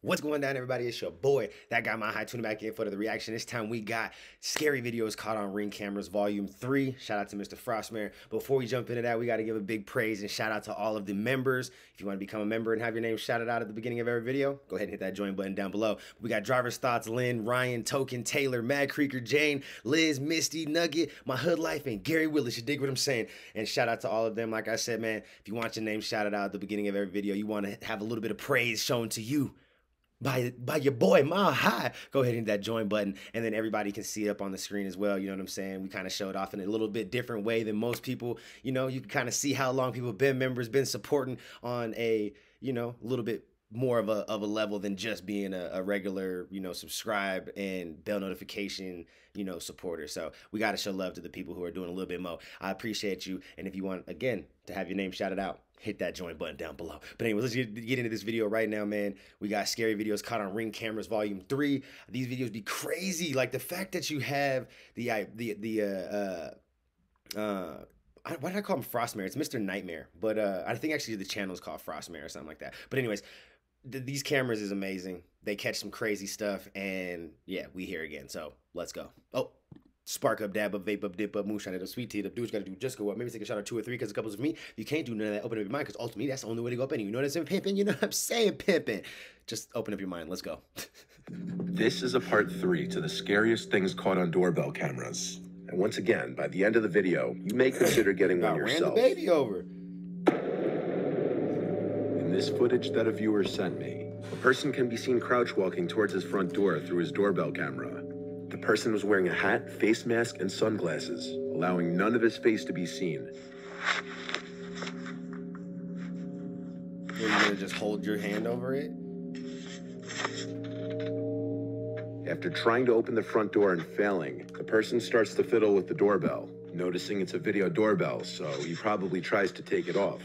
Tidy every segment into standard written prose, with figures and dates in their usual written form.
What's going down, everybody? It's your boy, that guy, my high, tuning back in for the reaction. This time we got scary videos caught on Ring Cameras Volume 3. Shout out to Mr. Frostmare. Before we jump into that, we got to give a big praise and shout out to all of the members. If you want to become a member and have your name shouted out at the beginning of every video, go ahead and hit that join button down below. We got Driver's Thoughts, Lynn, Ryan, Token, Taylor, Mad Creeker, Jane, Liz, Misty, Nugget, My Hood Life, and Gary Willis. You dig what I'm saying? And shout out to all of them. Like I said, man, if you want your name shouted out at the beginning of every video, you want to have a little bit of praise shown to you by your boy Mile High, go ahead and hit that join button, and then everybody can see it up on the screen as well. You know what I'm saying? We kind of showed off in a little bit different way than most people. You know, you can kind of see how long people have been members, been supporting on a, you know, a little bit more of a level than just being a regular, you know, subscribe and bell notification, you know, supporter. So we got to show love to the people who are doing a little bit more. I appreciate you. And if you want, again, to have your name shouted out, hit that join button down below. But anyway, let's get into this video right now, man. We got scary videos caught on Ring Cameras Volume 3. These videos be crazy. Like the fact that you have why did I call him Frostmare? It's Mr. Nightmare. But I think actually the channel is called Frostmare or something like that. But anyways, these cameras is amazing. They catch some crazy stuff. And yeah, we here again. So let's go. Oh. Spark up, dab up, vape up, dip up, moonshine it up, sweet tea it up, do what you gotta do, just go up. Maybe take a shot or 2 or 3 because a couple's of me. If you can't do none of that, open up your mind because ultimately that's the only way to go up. And you know what I'm saying, pimping? You know what I'm saying, pimping? Just open up your mind. Let's go. This is a part 3 to the scariest things caught on doorbell cameras. And once again, by the end of the video, you may consider getting one yourself. Ran the baby over. In this footage that a viewer sent me, a person can be seen crouch walking towards his front door through his doorbell camera. The person was wearing a hat, face mask, and sunglasses, allowing none of his face to be seen. You're gonna just hold your hand over it? After trying to open the front door and failing, the person starts to fiddle with the doorbell, noticing it's a video doorbell, so he probably tries to take it off.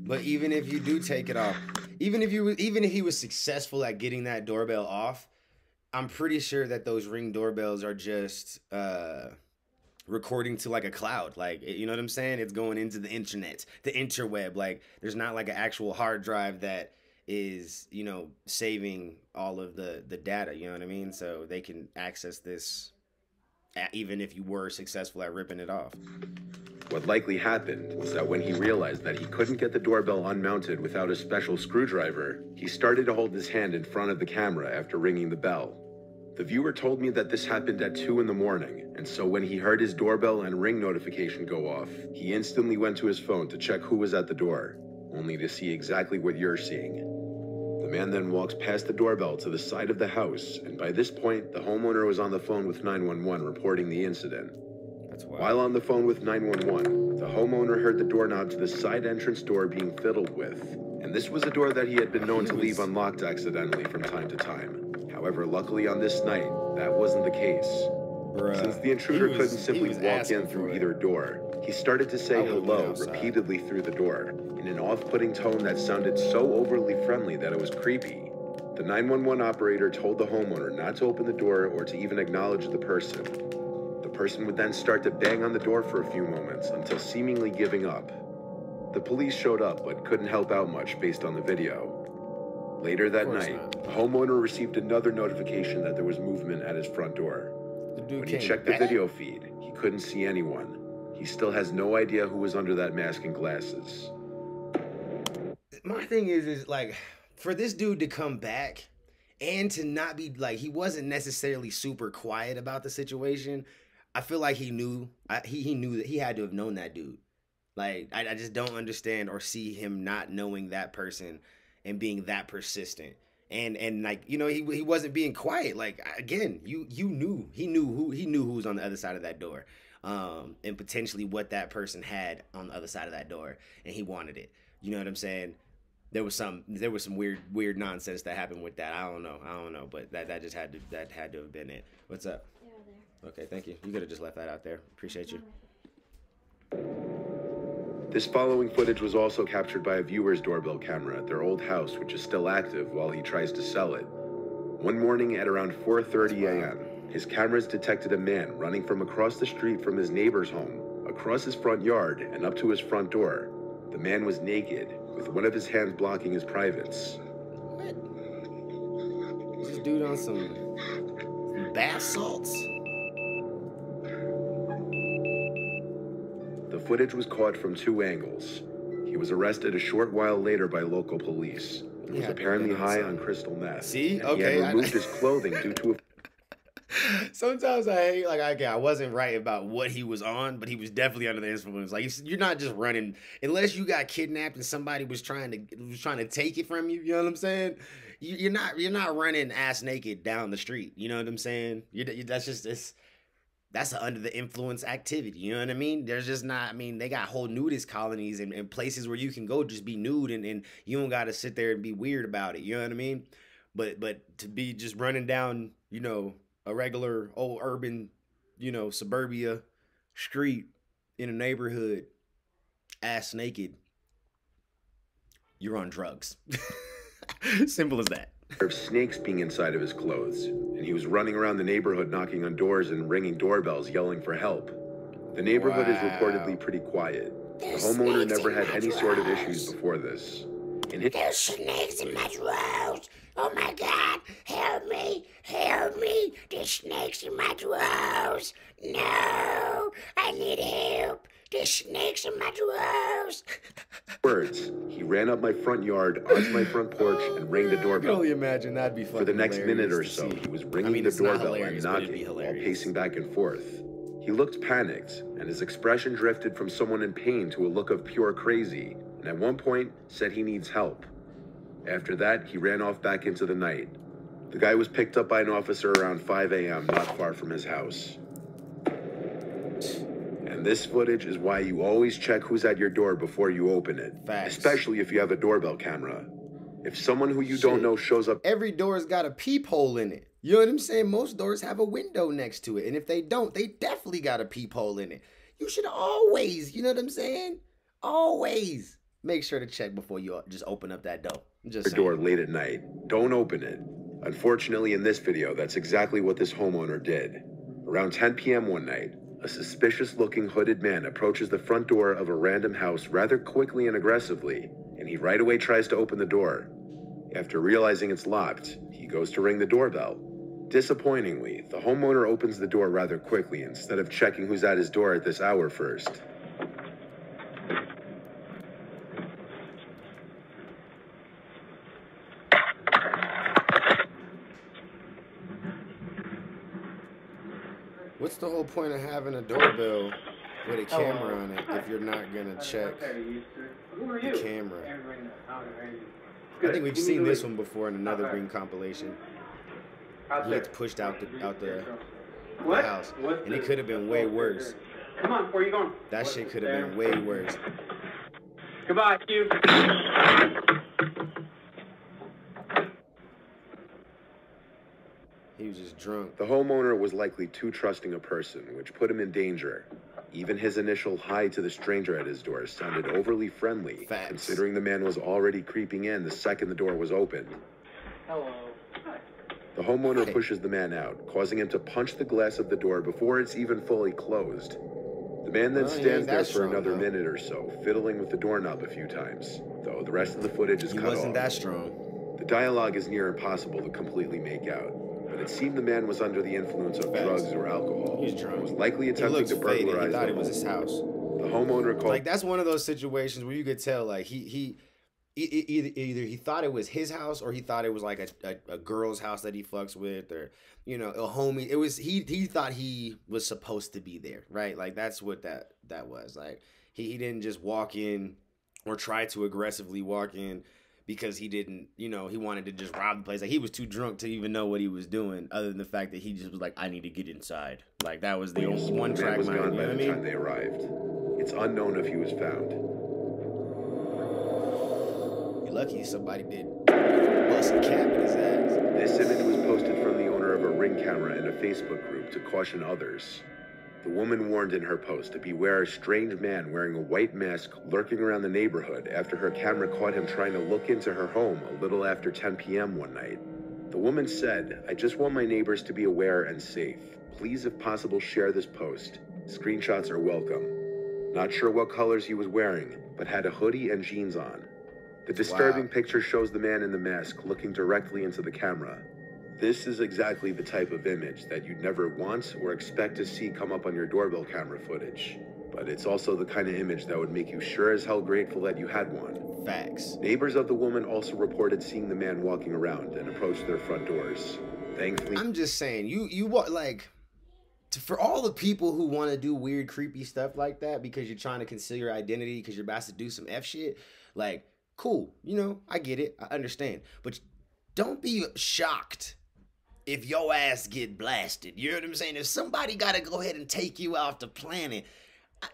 But even if you do take it off, even if he was successful at getting that doorbell off, I'm pretty sure that those Ring doorbells are just recording to like a cloud. Like, you know what I'm saying? It's going into the internet, the interweb. Like, there's not like an actual hard drive that is, you know, saving all of the data. You know what I mean? So they can access this even if you were successful at ripping it off. What likely happened was that when he realized that he couldn't get the doorbell unmounted without a special screwdriver, he started to hold his hand in front of the camera after ringing the bell. The viewer told me that this happened at 2 in the morning, and so when he heard his doorbell and ring notification go off, he instantly went to his phone to check who was at the door, only to see exactly what you're seeing. The man then walks past the doorbell to the side of the house, and by this point, the homeowner was on the phone with 911 reporting the incident. While on the phone with 911, the homeowner heard the doorknob to the side entrance door being fiddled with, and this was a door that he had been known to leave unlocked accidentally from time to time. However, luckily on this night, that wasn't the case. Since the intruder couldn't simply walk in through either door, he started to say hello repeatedly through the door, in an off-putting tone that sounded so overly friendly that it was creepy. The 911 operator told the homeowner not to open the door or to even acknowledge the person. The person would then start to bang on the door for a few moments until seemingly giving up. The police showed up but couldn't help out much based on the video. Later that night, the homeowner received another notification that there was movement at his front door. When he checked the video feed, he couldn't see anyone. He still has no idea who was under that mask and glasses. My thing is like, for this dude to come back and to not be like, he wasn't necessarily super quiet about the situation. I feel like he knew, he knew that he had to have known that dude. Like, I just don't understand or see him not knowing that person and being that persistent. And like, you know, he wasn't being quiet. Like, again, he knew who was on the other side of that door. And potentially what that person had on the other side of that door, and he wanted it. You know what I'm saying? There was some weird nonsense that happened with that. I don't know, but that just had to have been it. What's up? Yeah, there. Okay, thank you. You could have just left that out there. Appreciate you. This following footage was also captured by a viewer's doorbell camera at their old house, which is still active while he tries to sell it. One morning at around 4:30 a.m., his cameras detected a man running from across the street from his neighbor's home, across his front yard, and up to his front door. The man was naked, with one of his hands blocking his privates. What? Is this dude on some bath salts? The footage was caught from 2 angles. He was arrested a short while later by local police. He was apparently high on crystal meth. See? And Okay. he had removed his clothing due to a... Sometimes I hate, like, okay, I wasn't right about what he was on, but he was definitely under the influence. Like, you're not just running unless you got kidnapped and somebody was trying to take it from you. You know what I'm saying? You're not running ass naked down the street. You know what I'm saying? That's an under the influence activity. You know what I mean? There's just not. I mean, they got whole nudist colonies and places where you can go just be nude and you don't got to sit there and be weird about it. You know what I mean? But to be just running down, you know, a regular old urban, you know, suburbia street in a neighborhood, ass naked, you're on drugs. Simple as that. Of snakes being inside of his clothes, and he was running around the neighborhood knocking on doors and ringing doorbells yelling for help. The neighborhood is reportedly pretty quiet. The homeowner never had any sort of issues before this. There's snakes in my drawers. Oh my God, help me, help me. There's snakes in my drawers. No, I need help. There's snakes in my drawers. Words. He ran up my front yard, onto my front porch, and rang the I can doorbell. only imagine that'd be fucking For the next minute or hilarious so, to see. he was I ringing mean, the it's not doorbell and hilarious, but it'd be knocking while hilarious. pacing back and forth. He looked panicked, and his expression drifted from someone in pain to a look of pure crazy, and at one point said he needs help. After that, he ran off back into the night. The guy was picked up by an officer around 5 a.m. not far from his house. And this footage is why you always check who's at your door before you open it. Facts. Especially if you have a doorbell camera. If someone who you don't know shows up... Every door's got a peephole in it. You know what I'm saying? Most doors have a window next to it. And if they don't, they definitely got a peephole in it. You should always, you know what I'm saying? Always make sure to check before you just open up that door. Just your door late at night. Don't open it. Unfortunately, in this video, that's exactly what this homeowner did. Around 10 p.m. one night, a suspicious-looking hooded man approaches the front door of a random house rather quickly and aggressively, and he right away tries to open the door. After realizing it's locked, he goes to ring the doorbell. Disappointingly, the homeowner opens the door rather quickly instead of checking who's at his door at this hour first. What's the whole point of having a doorbell with a camera on it if you're not gonna check the camera? I think we've seen this one before in another Ring compilation. He gets pushed out the house, and it could have been way worse. Come on, where are you going? That shit could have been way worse. Goodbye, you. He was just drunk. The homeowner was likely too trusting a person, which put him in danger. Even his initial hi to the stranger at his door sounded overly friendly, Facts. considering the man was already creeping in the second the door was opened. Hello. The homeowner pushes the man out, causing him to punch the glass of the door before it's even fully closed. The man then Well, he stands ain't there that for strong, another though. minute or so, fiddling with the doorknob a few times, though the rest of the footage is He cut wasn't off. that strong. The dialogue is near impossible to completely make out, but it seemed the man was under the influence of drugs or alcohol. He's drunk. He was likely He attempting looks to faded. burglarize He thought the it was home. his house. The homeowner called... Like, that's one of those situations where you could tell, like, either he thought it was his house or he thought it was like a girl's house that he fucks with, or, you know, a homie. It was he thought he was supposed to be there, right? Like, that's what that was. Like, he didn't just walk in or try to aggressively walk in because he didn't, you know, he wanted to just rob the place. Like, he was too drunk to even know what he was doing, other than the fact that he just was like, I need to get inside. Like, that was the only one The man track was mind, gone you by know the what I time mean? they arrived. It's unknown if he was found. You're lucky somebody did bust a cap in his ass. This image was posted from the owner of a Ring camera in a Facebook group to caution others. The woman warned in her post to beware a strange man wearing a white mask lurking around the neighborhood after her camera caught him trying to look into her home a little after 10 p.m. one night. The woman said, I just want my neighbors to be aware and safe. Please, if possible, share this post. Screenshots are welcome. Not sure what colors he was wearing, but had a hoodie and jeans on. The disturbing picture shows the man in the mask looking directly into the camera. This is exactly the type of image that you'd never want or expect to see come up on your doorbell camera footage. But it's also the kind of image that would make you sure as hell grateful that you had one. Facts. Neighbors of the woman also reported seeing the man walking around and approached their front doors. Thankfully, I'm just saying, you want, like, for all the people who want to do weird, creepy stuff like that because you're trying to conceal your identity because you're about to do some F shit, like, cool, you know, I get it, I understand. But don't be shocked if your ass get blasted. You know what I'm saying? If somebody got to go ahead and take you off the planet,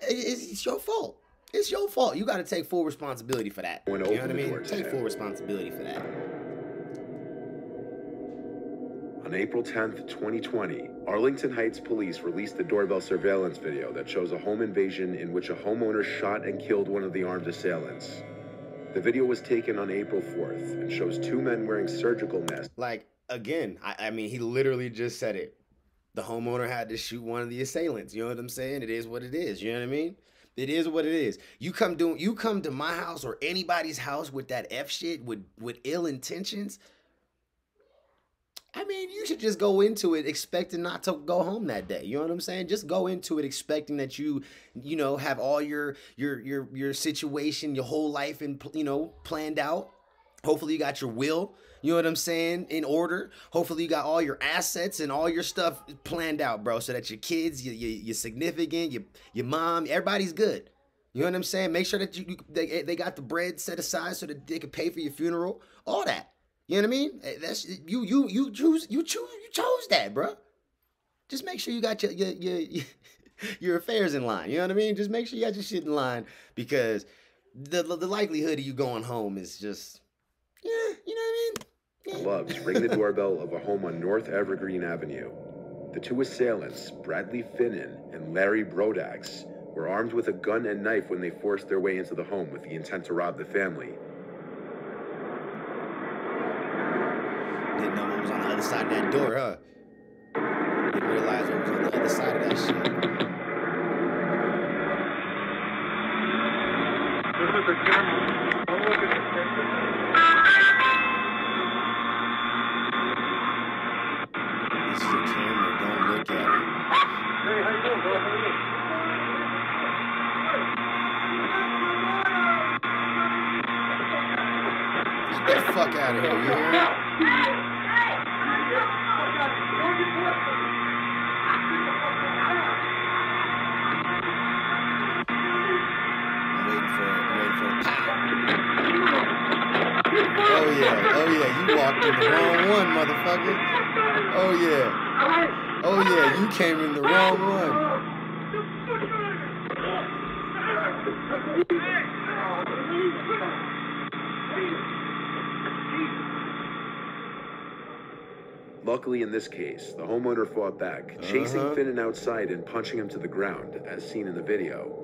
it's your fault. It's your fault. You got to take full responsibility for that. You know what I mean? Take full responsibility for that. On April 10th, 2020, Arlington Heights police released a doorbell surveillance video that shows a home invasion in which a homeowner shot and killed one of the armed assailants. The video was taken on April 4th and shows two men wearing surgical masks. Like, again, I mean, he literally just said it. The homeowner had to shoot one of the assailants. You know what I'm saying? It is what it is. You know what I mean? It is what it is. You come to my house or anybody's house with that F shit, with ill intentions. I mean, you should just go into it expecting not to go home that day. You know what I'm saying? Just go into it expecting that you know, have all your situation, your whole life, and planned out. Hopefully, you got your will. You know what I'm saying? In order. Hopefully, you got all your assets and all your stuff planned out, bro, so that your kids, your significant, your mom, everybody's good. You know what I'm saying? Make sure that they got the bread set aside so that they can pay for your funeral. All that. You know what I mean? That's you chose that, bro. Just make sure you got your affairs in line. You know what I mean? Just make sure you got your shit in line, because the likelihood of you going home is just, yeah, you know what I mean? Yeah. Gloves ring the doorbell of a home on North Evergreen Avenue. The two assailants, Bradley Finnan and Larry Brodax, were armed with a gun and knife when they forced their way into the home with the intent to rob the family. Didn't know what was on the other side of that door, huh? Didn't realize what was on the other side of that shit. This is the camera. Don't look at the camera. This is a camera. Don't look at it. Hey, how you doing, bro? How you doing? Get the fuck out of here, you hear? Oh yeah, you walked in the wrong one, motherfucker. Oh yeah, you came in the wrong one. Luckily, in this case, the homeowner fought back, chasing Finnan outside and punching him to the ground, as seen in the video.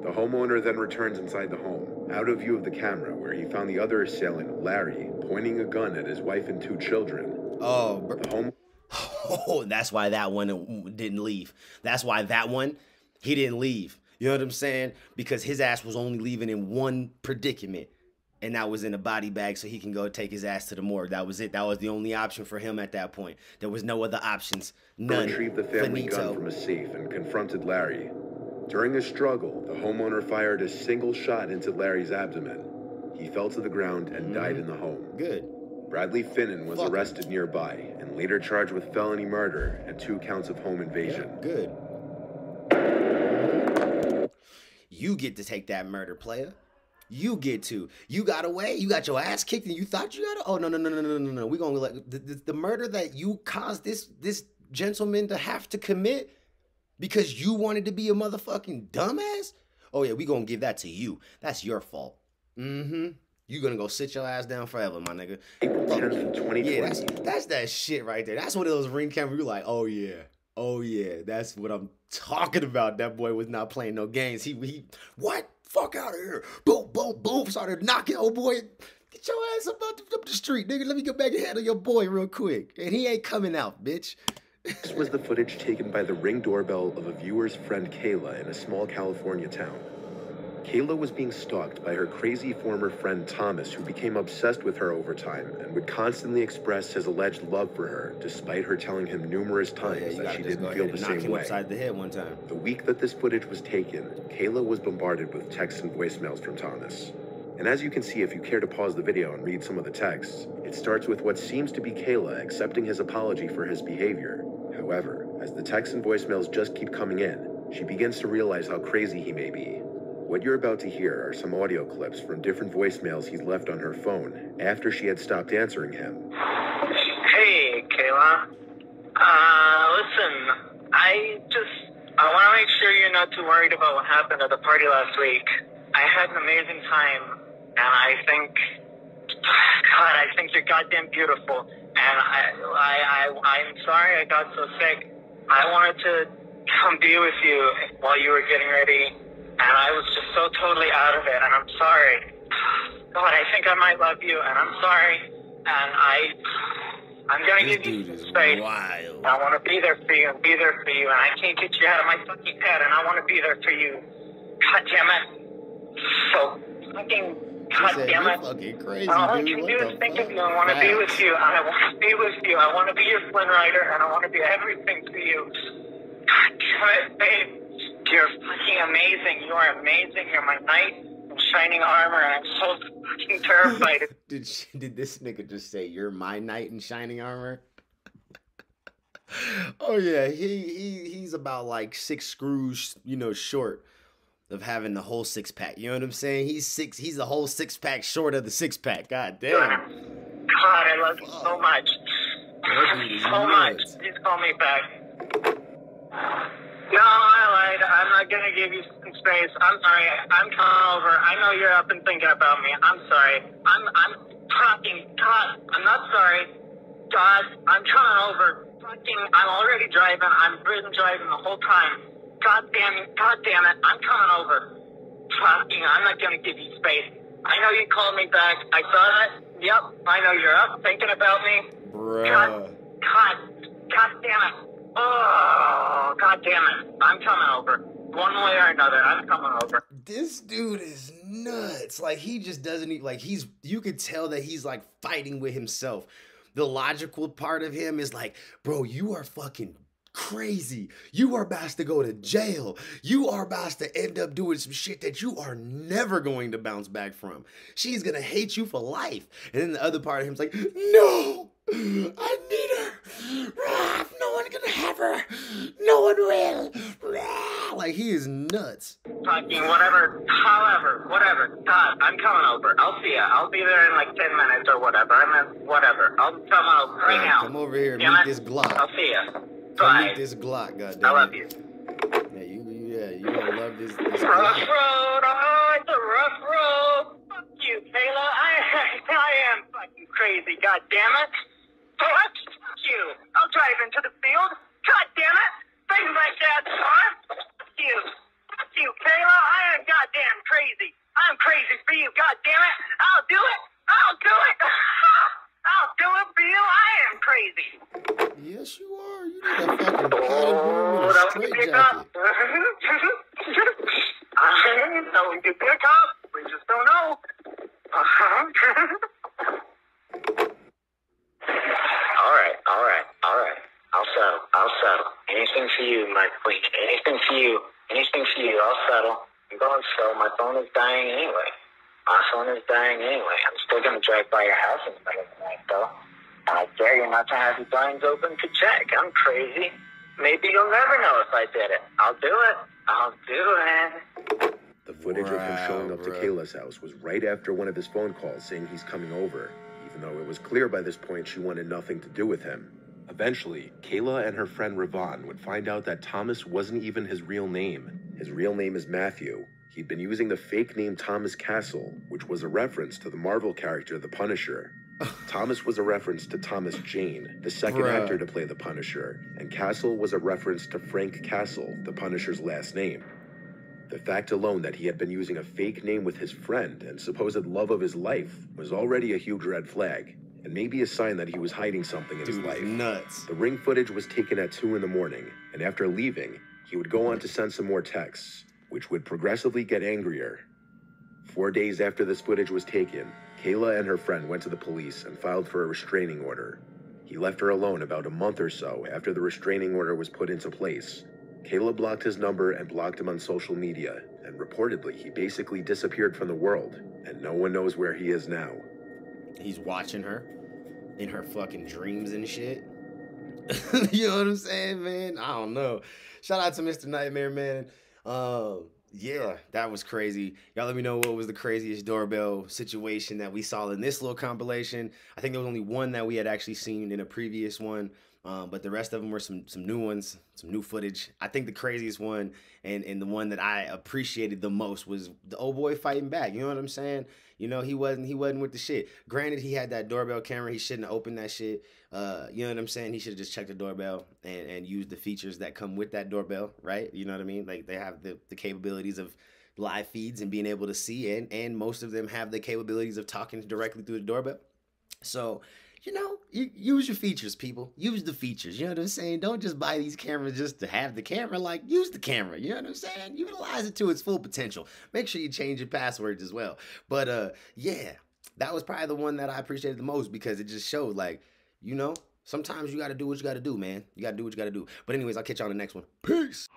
The homeowner then returns inside the home, out of view of the camera, where he found the other assailant, Larry, pointing a gun at his wife and two children. Oh, that's why that one didn't leave. That's why that one, he didn't leave. You know what I'm saying? Because his ass was only leaving in one predicament, and that was in a body bag so he can go take his ass to the morgue. That was it. That was the only option for him at that point. There was no other options. None. Retrieved the family gun from a safe and confronted Larry. During a struggle, the homeowner fired a single shot into Larry's abdomen. He fell to the ground and died in the home. Good. Bradley Finnan was arrested nearby and later charged with felony murder and 2 counts of home invasion. Yeah, good. You get to take that murder, player. You get to. You got away. You got your ass kicked, and you thought you got. Oh no. We're gonna let the murder that you caused this gentleman to have to commit because you wanted to be a motherfucking dumbass. Oh yeah, we gonna give that to you. That's your fault. You gonna go sit your ass down forever, my nigga. April 10th, 2020. Yeah, that's that shit right there. That's one of those ring cameras. You're like, oh yeah, that's what I'm talking about. That boy was not playing no games. He what? Fuck out of here. Boom, boom, boom. Started knocking. Oh boy, get your ass up the street, nigga. Let me get back and handle your boy real quick. And he ain't coming out, bitch. This was the footage taken by the Ring doorbell of a viewer's friend Kayla in a small California town. Kayla was being stalked by her crazy former friend Thomas, who became obsessed with her over time and would constantly express his alleged love for her, despite her telling him numerous times that she didn't feel the same way. Upside the head one time. The week that this footage was taken, Kayla was bombarded with texts and voicemails from Thomas. And as you can see if you care to pause the video and read some of the texts, it starts with what seems to be Kayla accepting his apology for his behavior. However, as the texts and voicemails just keep coming in, she begins to realize how crazy he may be. What you're about to hear are some audio clips from different voicemails he's left on her phone after she had stopped answering him. Hey, Kayla. Listen, I want to make sure you're not too worried about what happened at the party last week. I had an amazing time, and I think you're goddamn beautiful. And I'm sorry I got so sick. I wanted to come be with you while you were getting ready, and I was just so totally out of it, and I'm sorry. God, I think I might love you, and I'm sorry, and I'm gonna give you some space. Wild. I want to be there for you, and I can't get you out of my fucking head, and I want to be there for you. God damn it. So fucking goddamn it. Fucking crazy, all I can do is think of you. I want to be with you. I want to be with you. I want to be your Flynn Rider, and I want to be everything to you. God damn it, babe. You're fucking amazing. You are amazing. You're my knight in shining armor, and I'm so fucking terrified. Did this nigga just say, "You're my knight in shining armor"? Oh yeah, he's about like 6 screws, short of having the whole 6-pack. You know what I'm saying? He's the whole 6-pack short of the 6-pack. God damn. God, I love you so much. So much. Please call me back. No, I lied. I'm not gonna give you some space. I'm sorry. I'm coming over. I know you're up and thinking about me. I'm sorry. I'm fucking God. I'm not sorry. God, I'm coming over. Fucking, I'm already driving. I've been driving the whole time. God damn it, I'm coming over. Fucking, I'm not gonna give you space. I know you called me back. I saw that. Yep, I know you're up thinking about me. Bruh. God damn it. Oh, God damn it. I'm coming over. One way or another, I'm coming over. This dude is nuts. Like, he just doesn't even, like, you could tell that he's like fighting with himself. The logical part of him is like, bro, you are fucking crazy. You are about to go to jail. You are about to end up doing some shit that you are never going to bounce back from. She's gonna hate you for life. And then the other part of him's like, no, I need her. No one's gonna have her. No one will. Like, he is nuts. Fucking whatever, however, whatever. God, I'm coming over. I'll see ya. I'll be there in like 10 minutes or whatever. Whatever. I'll come over right now. Come over here and meet this Glock. I'll see ya. Come meet this Glock, goddamn. I love you. Yeah, you gonna love this Rough Glock. road, oh, it's a rough road. Fuck you, Kayla. I am fucking crazy, god damn it. What? Fuck you. I'll drive into the field. God damn it. Things like that, son. Fuck you. Fuck you, Kayla. I am goddamn crazy. I'm crazy for you, god damn it. I'll do it. I'll do it. I'll do it for you. I am crazy. Yes, you are. You need a fucking padded room and a straight jacket. No, we could be a cop. We just don't know. All right. I'll settle. Anything for you, my queen. Anything for you. I'll settle. I'm going slow. My phone is dying anyway. I'm still going to drive by your house in the middle of the night, though. And I dare you not to have your blinds open to check. I'm crazy. Maybe you'll never know if I did it. I'll do it. The footage of him showing up to Kayla's house was right after one of his phone calls saying he's coming over, even though it was clear by this point she wanted nothing to do with him. Eventually, Kayla and her friend Ravon would find out that Thomas wasn't even his real name. His real name is Matthew. He'd been using the fake name Thomas Castle, which was a reference to the Marvel character The Punisher. Thomas was a reference to Thomas Jane, the second actor to play the Punisher, and Castle was a reference to Frank Castle, the Punisher's last name. The fact alone that he had been using a fake name with his friend and supposed love of his life was already a huge red flag, and maybe a sign that he was hiding something in his life. Nuts. The ring footage was taken at 2 in the morning, and after leaving, he would go on to send some more texts, which would progressively get angrier. 4 days after this footage was taken, Kayla and her friend went to the police and filed for a restraining order. He left her alone about a month or so after the restraining order was put into place. Kayla blocked his number and blocked him on social media, and reportedly he basically disappeared from the world, and no one knows where he is now. He's watching her in her fucking dreams and shit. You know what I'm saying, man? I don't know. Shout out to Mr. Nightmare, man. Yeah, that was crazy. Y'all let me know what was the craziest doorbell situation that we saw in this little compilation. I think there was only one that we had actually seen in a previous one, but the rest of them were some new ones, some new footage. I think the craziest one and the one that I appreciated the most was the old boy fighting back. You know what I'm saying? You know, he wasn't with the shit. Granted, he had that doorbell camera. He shouldn't have opened that shit. You know what I'm saying? He should have just checked the doorbell and used the features that come with that doorbell, right? You know what I mean? Like, they have the capabilities of live feeds and being able to see, and most of them have the capabilities of talking directly through the doorbell. So, you know, use your features, people. Use the features. You know what I'm saying? Don't just buy these cameras just to have the camera. Like, use the camera. You know what I'm saying? Utilize it to its full potential. Make sure you change your passwords as well. But, yeah, that was probably the one that I appreciated the most because it just showed, like, you know, sometimes you got to do what you got to do, man. You got to do what you got to do. But anyways, I'll catch you on the next one. Peace.